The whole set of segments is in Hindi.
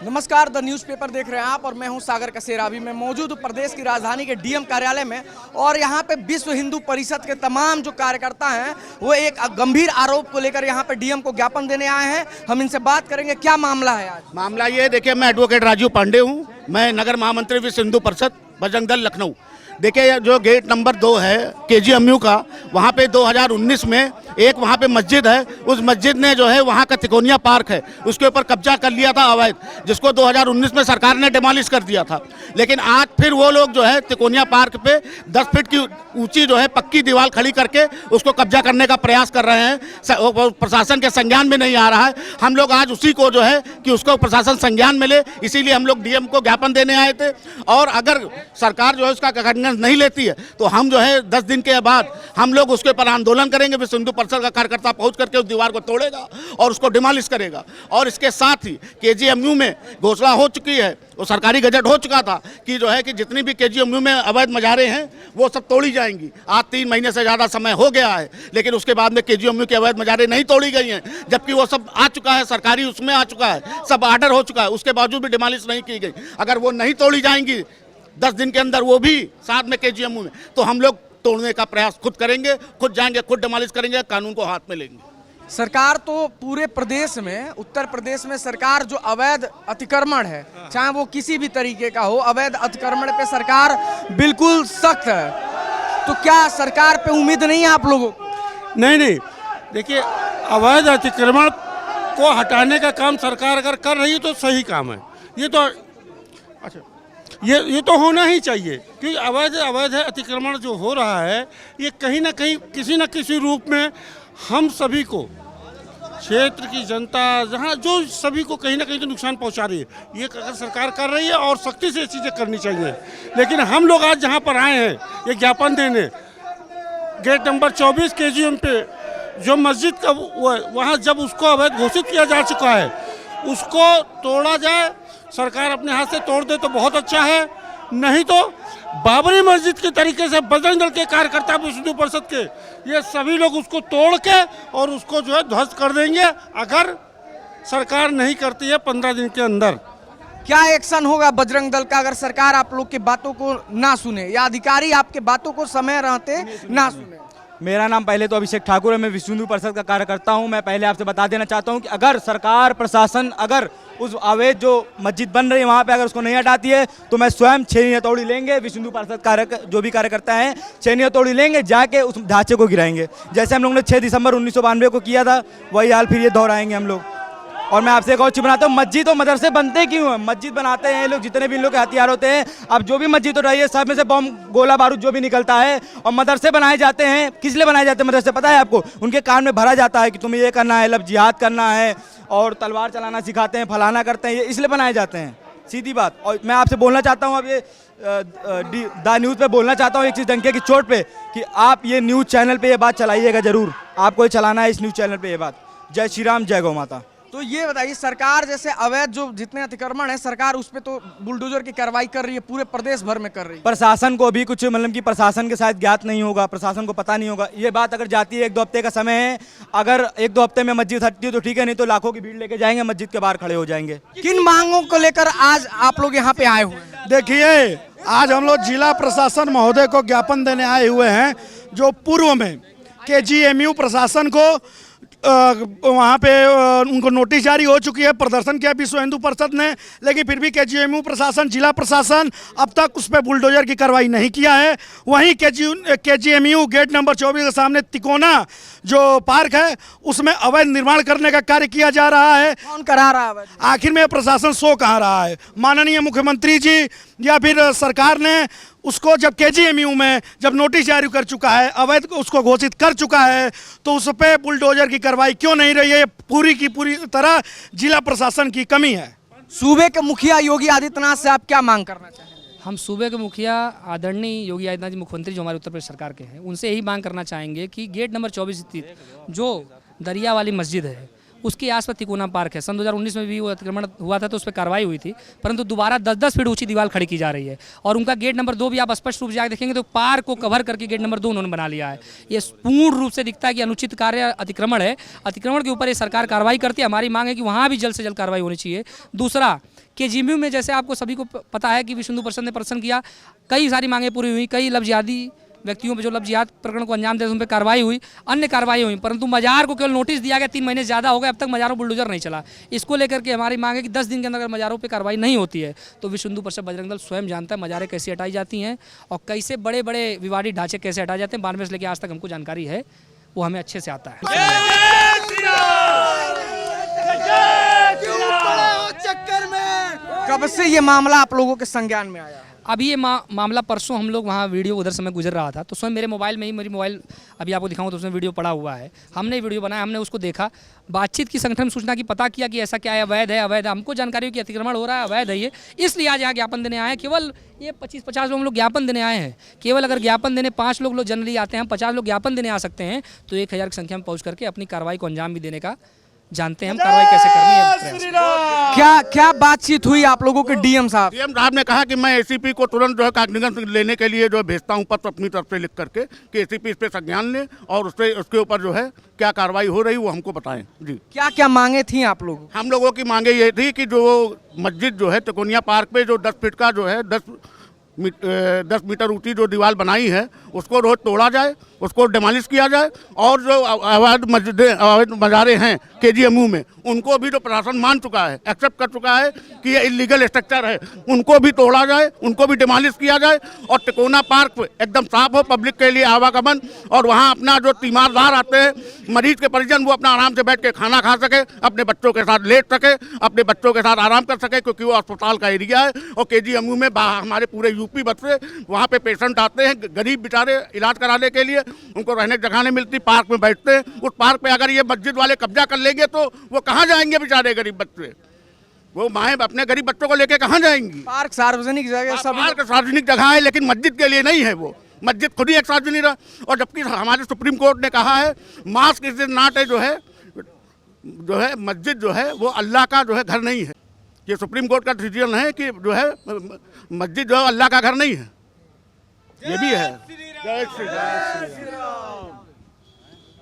नमस्कार, द न्यूज़पेपर देख रहे हैं आप और मैं हूं सागर कसेरा। अभी मैं मौजूद हूं प्रदेश की राजधानी के डीएम कार्यालय में और यहां पे विश्व हिंदू परिषद के तमाम जो कार्यकर्ता हैं वो एक गंभीर आरोप को लेकर यहां पे डीएम को ज्ञापन देने आए हैं। हम इनसे बात करेंगे, क्या मामला है आज? मामला ये देखिए, मैं एडवोकेट राजू पांडे हूँ, मैं नगर महामंत्री विश्व हिंदू परिषद बजरंग दल लखनऊ। देखिए, जो गेट नंबर 2 है केजीएमयू का, वहाँ पे 2019 में एक वहाँ पे मस्जिद है, उस मस्जिद ने जो है वहाँ का तिकोनिया पार्क है उसके ऊपर कब्जा कर लिया था अवैध, जिसको 2019 में सरकार ने डिमोलिश कर दिया था। लेकिन आज फिर वो लोग जो है तिकोनिया पार्क पे 10 फीट की ऊंची जो है पक्की दीवार खड़ी करके उसको कब्जा करने का प्रयास कर रहे हैं। प्रशासन के संज्ञान में नहीं आ रहा है। हम लोग आज उसी को जो है कि उसको प्रशासन संज्ञान में ले, इसीलिए हम लोग डीएम को ज्ञापन देने आए थे। और अगर सरकार जो है उसका कॉन्फिडेंस नहीं लेती है तो हम जो है 10 दिन के बाद हम लोग उसके पर आंदोलन करेंगे। विश्व हिंदू परिषद का कार्यकर्ता पहुंच करके उस दीवार को तोड़ेगा और उसको डिमोलिश करेगा। और इसके साथ ही केजीएमयू में घोषणा हो चुकी है, वो सरकारी गजट हो चुका था कि जो है कि जितनी भी केजीएमयू में अवैध मजारें हैं वो सब तोड़ी जाएंगी। आज 3 महीने से ज़्यादा समय हो गया है, लेकिन उसके बाद में केजीएमयू की अवैध मजारें नहीं तोड़ी गई हैं, जबकि वो सब आ चुका है, सरकारी उसमें आ चुका है, सब आर्डर हो चुका है, उसके बावजूद भी डिमोलिश नहीं की गई। अगर वो नहीं तोड़ी जाएंगी 10 दिन के अंदर, वो भी साथ में केजीएमयू में, तो हम लोग तोड़ने का प्रयास खुद करेंगे, खुद जाएंगे, खुद डिमोलिश करेंगे, कानून को हाथ में लेंगे। सरकार तो पूरे प्रदेश में, उत्तर प्रदेश में सरकार जो अवैध अतिक्रमण है, चाहे वो किसी भी तरीके का हो, अवैध अतिक्रमण पे सरकार बिल्कुल सख्त है। तो क्या सरकार पे उम्मीद नहीं है आप लोगों को? नहीं, देखिए, अवैध अतिक्रमण को हटाने का काम सरकार अगर कर रही है तो सही काम है। ये तो अच्छा, ये तो होना ही चाहिए, क्योंकि अवैध अतिक्रमण जो हो रहा है ये कहीं ना कहीं किसी न किसी रूप में हम सभी को, क्षेत्र की जनता, जहाँ जो सभी को कहीं ना कहीं तो नुकसान पहुँचा रही है। ये अगर सरकार कर रही है और सख्ती से चीज़ें करनी चाहिए। लेकिन हम लोग आज जहाँ पर आए हैं ये ज्ञापन देने, गेट नंबर 24 केजीएम पे जो मस्जिद का वहाँ जब उसको अवैध घोषित किया जा चुका है उसको तोड़ा जाए, सरकार अपने हाथ से तोड़ दे तो बहुत अच्छा है। नहीं तो बाबरी मस्जिद के तरीके से बजरंग दल के कार्यकर्ता, विश्व हिंदू परिषद के, ये सभी लोग उसको तोड़ के और उसको जो है ध्वस्त कर देंगे अगर सरकार नहीं करती है 15 दिन के अंदर। क्या एक्शन होगा बजरंग दल का अगर सरकार आप लोग की बातों को ना सुने या अधिकारी आपके बातों को समय रहते ना सुने? मेरा नाम पहले तो अभिषेक ठाकुर है, मैं विश्व हिंदू परिषद का कार्यकर्ता हूं। मैं पहले आपसे बता देना चाहता हूं कि अगर सरकार, प्रशासन अगर उस अवैध जो मस्जिद बन रही है वहां पे अगर उसको नहीं हटाती है तो मैं स्वयं 6 हथौड़ी लेंगे, विश्व हिंदू परिषद जो भी कार्यकर्ता हैं 6 हथौड़ी लेंगे, जाके उस ढांचे को गिराएंगे। जैसे हम लोगों ने 6 दिसंबर 1992 को किया था, वही हाल फिर ये दोहराएंगे हम लोग। और मैं आपसे एक और चीज बनाता हूँ, मस्जिद और मदरसे बनते क्यों हैं? मस्जिद बनाते हैं लोग, जितने भी इन लोग के हथियार होते हैं, अब जो भी मस्जिद हो रही है सब में से बम, गोला बारूद जो भी निकलता है। और मदरसे बनाए जाते हैं, किस लिए बनाए जाते हैं मदरसे पता है आपको? उनके कान में भरा जाता है कि तुम्हें ये करना है, लब जिहाद करना है, और तलवार चलाना सिखाते हैं, फलाना करते हैं, ये इसलिए बनाए जाते हैं, सीधी बात। और मैं आपसे बोलना चाहता हूँ, अब ये द न्यूज़ पे बोलना चाहता हूँ एक चीज़ डंके की चोट पे, कि आप ये न्यूज़ चैनल पे ये बात चलाइएगा जरूर, आपको ये चलाना है इस न्यूज़ चैनल पे ये बात। जय श्री राम, जय गौ माता। तो ये बताइए, सरकार जैसे अवैध जो जितने अतिक्रमण है, सरकार उस पे तो बुलडोजर की कार्रवाई कर रही है, पूरे प्रदेश भर में कर रही है। प्रशासन को भी कुछ मतलब कि प्रशासन के साथ ज्ञात नहीं होगा, प्रशासन को पता नहीं होगा। ये बात अगर जाती है, 1-2 हफ्ते का समय है, अगर 1-2 हफ्ते में मस्जिद हटती है तो ठीक है, नहीं तो लाखों की भीड़ लेके जाएंगे, मस्जिद के बाहर खड़े हो जाएंगे। किन मांगों को लेकर आज आप लोग यहाँ पे आए हुए हैं? देखिए, आज हम लोग जिला प्रशासन महोदय को ज्ञापन देने आए हुए हैं, जो पूर्व में केजीएमयू प्रशासन को वहाँ पे उनको नोटिस जारी हो चुकी है, प्रदर्शन किया विश्व हिंदू परिषद ने, लेकिन फिर भी केजीएमयू प्रशासन, जिला प्रशासन अब तक उस पर बुलडोजर की कार्रवाई नहीं किया है। वहीं केजीएमयू गेट नंबर 24 के सामने तिकोना जो पार्क है उसमें अवैध निर्माण करने का कार्य किया जा रहा है। कौन करा रहा है? आखिर में प्रशासन सो कहाँ रहा है? माननीय मुख्यमंत्री जी या फिर सरकार ने उसको जब केजीएमयू में जब नोटिस जारी कर चुका है, अवैध उसको घोषित कर चुका है, तो उस पर बुलडोजर की कार्रवाई क्यों नहीं रही है? पूरी की पूरी तरह जिला प्रशासन की कमी है। सूबे के मुखिया योगी आदित्यनाथ से आप क्या मांग करना चाहेंगे? हम सूबे के मुखिया आदरणीय योगी आदित्यनाथ जी, मुख्यमंत्री जो हमारे उत्तर प्रदेश सरकार के हैं, उनसे यही मांग करना चाहेंगे कि गेट नंबर 24 स्थित जो दरिया वाली मस्जिद है उसके आसपास तिकोना पार्क है। सन 2019 में भी वो अतिक्रमण हुआ था तो उस पर कार्रवाई हुई थी, परंतु दोबारा 10-10 फीट ऊंची दीवार खड़ी की जा रही है। और उनका गेट नंबर 2 भी आप स्पष्ट रूप से आगे देखेंगे तो पार्क को कवर करके गेट नंबर 2 उन्होंने बना लिया है। ये पूर्ण रूप से दिखता है कि अनुचित कार्य अतिक्रमण है। अतिक्रमण के ऊपर ये सरकार कार्रवाई करती है। हमारी मांग है कि वहाँ भी जल्द से जल्द कार्रवाई होनी चाहिए। दूसरा, केजीएमयू में जैसे आपको सभी को पता है कि विश्व हिंदू परिषद ने प्रदर्शन किया, कई सारी मांगें पूरी हुई, कई लफ्ज़ियाती व्यक्तियों पे जो लफ्ज़ियात प्रकरण को अंजाम दे उन पर कार्रवाई हुई, अन्य कार्रवाई हुई, परंतु मजार को केवल नोटिस दिया गया। 3 महीने ज़्यादा हो गए, अब तक मजारों बुलडोजर नहीं चला। इसको लेकर के हमारी मांग है कि 10 दिन के अंदर अगर मजारों पे कार्रवाई नहीं होती है तो विश्व हिंदू परिषद बजरंग दल स्वयं जानता है मजारें कैसे हटाई जाती हैं और कैसे बड़े बड़े विवादित ढांचे कैसे हटाए जाते हैं। 92 से लेकर आज तक हमको जानकारी है, वो हमें अच्छे से आता है। कब से ये मामला आप लोगों के संज्ञान में आया? अभी ये मामला परसों हम लोग वहाँ वीडियो उधर से मैं गुजर रहा था तो स्वयं मेरे मोबाइल में ही, मेरी मोबाइल अभी आपको दिखाऊंगा तो उसमें वीडियो पड़ा हुआ है। हमने वीडियो बनाया, हमने उसको देखा, बातचीत की, संगठन सूचना की, पता किया कि ऐसा क्या है, अवैध है, अवैध है। हमको जानकारी हुई कि अतिक्रमण हो रहा है, अवैध है ये, इसलिए आज यहाँ ज्ञापन देने आए हैं। केवल ये 25-50 लोग हम लोग ज्ञापन देने आए हैं। केवल अगर ज्ञापन देने 5 लोग जनरली आते हैं, 50 लोग ज्ञापन देने आ सकते हैं, तो 1000 की संख्या में पहुँच करके अपनी कार्रवाई को अंजाम भी देने का जानते हैं हम कार्रवाई कैसे करनी है। क्या बातचीत हुई आप लोगों के डीएम साहब? डीएम साहब ने कहा कि मैं एसीपी को तुरंत जो है कागनिगत लेने के लिए जो है भेजता हूं पत्र अपनी तरफ से लिख करके कि एसीपी इस पे संज्ञान ले और उसके ऊपर जो है क्या कार्रवाई हो रही वो हमको बताएं। जी, क्या क्या मांगे थी आप लोगों? हम लोगों की मांगे ये थी कि जो मस्जिद जो है तिकोनिया पार्क पे जो 10 फीट का जो है 10 मीटर ऊंची जो दीवार बनाई है उसको रोज तोड़ा जाए, उसको डिमोलिश किया जाए और जो अवैध मस्जिदें, अवैध मज़ारें हैं केजीएमयू में, उनको भी जो प्रशासन मान चुका है, एक्सेप्ट कर चुका है कि ये इलीगल स्ट्रक्चर है, उनको भी तोड़ा जाए, उनको भी डिमोलिश किया जाए और तिकोना पार्क एकदम साफ हो, पब्लिक के लिए आवागमन, और वहाँ अपना जो तीमारदार आते हैं, मरीज के परिजन, वो अपना आराम से बैठ के खाना खा सके, अपने बच्चों के साथ लेट सके, अपने बच्चों के साथ आराम कर सके, क्योंकि वो अस्पताल का एरिया है। और केजीएमयू में हमारे पूरे यूपी भर से वहाँ पे पेशेंट आते हैं, गरीब बेचारे इलाज कराने के लिए, उनको रहने की जगह नहीं मिलती, पार्क में बैठते हैं। उस पार्क पे अगर ये मस्जिद वाले कब्जा कर लेंगे तो वो कहाँ जाएंगे बेचारे गरीब बच्चे? वो माएँ अपने गरीब बच्चों को लेके कहाँ जाएंगी? पार्क सार्वजनिक जगह, सब पार्क सार्वजनिक जगह है, लेकिन मस्जिद के लिए नहीं है। वो मस्जिद खुद ही एक सार्वजनिक है। और जबकि हमारे सुप्रीम कोर्ट ने कहा है मास्क इज नॉट है, जो है मस्जिद जो है वो अल्लाह का जो है घर नहीं है। ये सुप्रीम कोर्ट का डिसीजन है कि जो है मस्जिद जो है अल्लाह का घर नहीं है। ये भी है। जय श्री राम।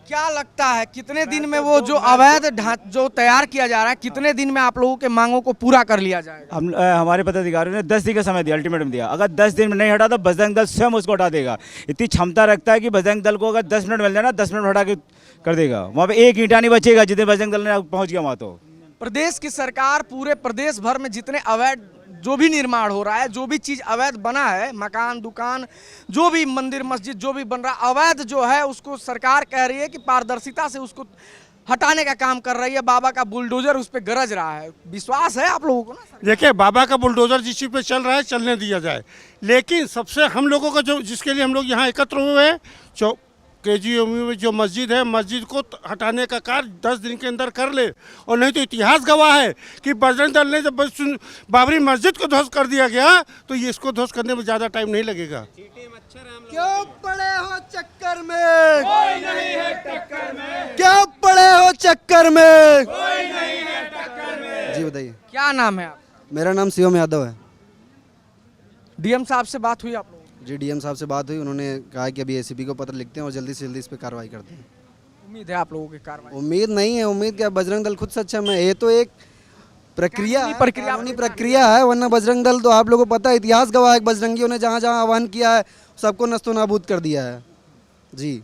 क्या लगता है कितने दिन में वो जो अवैध जो तैयार किया जा रहा है, कितने दिन में आप लोगों के मांगों को पूरा कर लिया जाएगा? हमारे पदाधिकारियों ने 10 दिन का समय दिया, अल्टीमेटम दिया। अगर 10 दिन में नहीं हटा तो बजरंग दल स्वयं उसको हटा देगा। इतनी क्षमता रखता है कि बजरंग दल को अगर 10 मिनट मिल जाए ना, 10 मिनट हटा के कर देगा। वहाँ पे एक ईंटा नहीं बचेगा जितने बजरंग दल ने पहुँच गया वहाँ। तो प्रदेश की सरकार पूरे प्रदेश भर में जितने अवैध जो भी निर्माण हो रहा है, जो भी चीज़ अवैध बना है, मकान, दुकान, जो भी मंदिर, मस्जिद जो भी बन रहा है अवैध जो है, उसको सरकार कह रही है कि पारदर्शिता से उसको हटाने का काम कर रही है। बाबा का बुलडोजर उस पर गरज रहा है। विश्वास है आप लोगों को ना? देखिए, बाबा का बुलडोजर जिस चीज़ पे चल रहा है चलने दिया जाए, लेकिन सबसे हम लोगों का जो जिसके लिए हम लोग यहाँ एकत्र हुए हैं, जो केजीएमयू में जो मस्जिद है, मस्जिद को हटाने का कार्य 10 दिन के अंदर कर ले। और नहीं तो इतिहास गवाह है कि बजरंग दल ने जब बाबरी मस्जिद को ध्वस्त कर दिया गया तो ये इसको ध्वस्त करने में ज़्यादा टाइम नहीं लगेगा। क्यों पड़े हो चक्कर में? कोई नहीं है टक्कर में। क्यों पड़े हो चक्कर में? कोई नहीं है टक्कर में। जी बताइए, क्या नाम है आप? मेरा नाम शिवम यादव है। डीएम साहब से बात हुई आप लोगों? जी, डीएम साहब से बात हुई, उन्होंने कहा कि अभी एसीपी को पत्र लिखते हैं और जल्दी से जल्दी इस पर कार्रवाई करते हैं। उम्मीद है आप लोगों की कार्रवाई? उम्मीद नहीं है, उम्मीद क्या, बजरंग दल खुद सक्षम है। ये तो एक कानूनी प्रक्रिया है, वरना बजरंग दल तो आप लोगों को पता है, इतिहास गवाह है, बजरंगियों ने जहाँ जहाँ आह्वान किया है सबको नस्तो नाबूद कर दिया है। जी,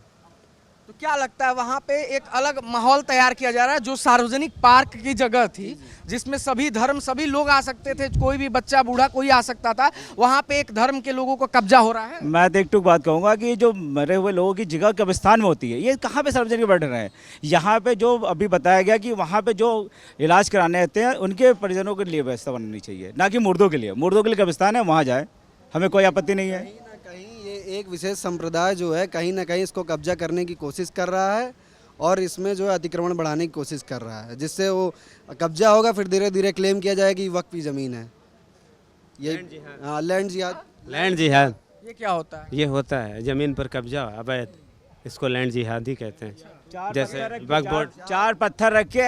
तो क्या लगता है वहाँ पे एक अलग माहौल तैयार किया जा रहा है? जो सार्वजनिक पार्क की जगह थी जिसमें सभी धर्म, सभी लोग आ सकते थे, कोई भी बच्चा बूढ़ा कोई आ सकता था, वहाँ पे एक धर्म के लोगों को कब्जा हो रहा है। मैं तो एक टूक बात कहूँगा कि जो मरे हुए लोगों की जगह कब्रिस्तान में होती है, ये कहाँ पे सार्वजनिक बैठ रहे हैं? यहाँ पे जो अभी बताया गया कि वहाँ पे जो इलाज कराने आते हैं उनके परिजनों के लिए व्यवस्था बननी चाहिए, ना कि मुर्दों के लिए। मुर्दों के लिए कब्रिस्तान है, वहाँ जाए, हमें कोई आपत्ति नहीं है। कहीं ये एक विशेष संप्रदाय जो है कहीं ना कहीं इसको कब्जा करने की कोशिश कर रहा है और इसमें जो है अतिक्रमण बढ़ाने की कोशिश कर रहा है, जिससे वो कब्जा होगा, फिर धीरे धीरे क्लेम किया जाएगा कि वक्फ की ज़मीन है। ये हाँ, लैंड जिहाद। लैंड जिहाद ये क्या होता है? ये होता है ज़मीन पर कब्जा अवैध, इसको लैंड जिहाद ही कहते हैं। जैसे वक्फ बोर्ड 4 पत्थर रख के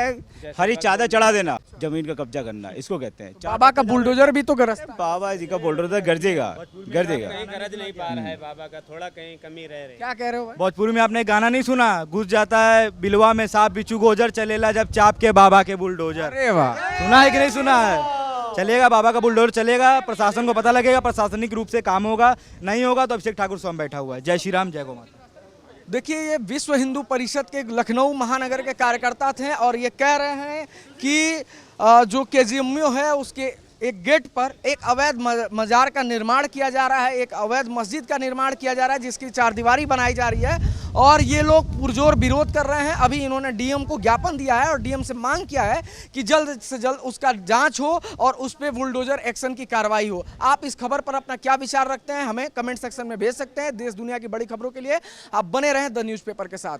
हरी चादर चढ़ा देना, जमीन का कब्जा करना, इसको कहते हैं। बाबा का बुलडोजर भी तो गरजता है। बाबा जी का बुलडोजर गरजेगा, गरजेगा। गरज नहीं पा रहा है बाबा का, थोड़ा कहीं कमी रह रही है। क्या कह रहे हो भाई? भोजपुरी में आपने गाना नहीं सुना, घुस जाता है बिलवा में सांप बिच्छू गोजर, चलेला जब चाप के बाबा के बुलडोजर। अरे वाह, सुना है कि नहीं सुना है? चलेगा बाबा का बुलडोजर चलेगा, प्रशासन को पता लगेगा, प्रशासनिक रूप से काम होगा, नहीं होगा तो अभिषेक ठाकुर स्वयं बैठा हुआ है। जय श्री राम, जय गौ माता। देखिए ये विश्व हिंदू परिषद के लखनऊ महानगर के कार्यकर्ता थे और ये कह रहे हैं कि जो केजीएमयू है उसके एक गेट पर एक अवैध मजार का निर्माण किया जा रहा है, एक अवैध मस्जिद का निर्माण किया जा रहा है जिसकी चारदीवारी बनाई जा रही है और ये लोग पुरजोर विरोध कर रहे हैं। अभी इन्होंने डीएम को ज्ञापन दिया है और डीएम से मांग किया है कि जल्द से जल्द उसका जांच हो और उस पर बुलडोजर एक्शन की कार्रवाई हो। आप इस खबर पर अपना क्या विचार रखते हैं हमें कमेंट सेक्शन में भेज सकते हैं। देश दुनिया की बड़ी खबरों के लिए आप बने रहें द न्यूज़पेपर के साथ।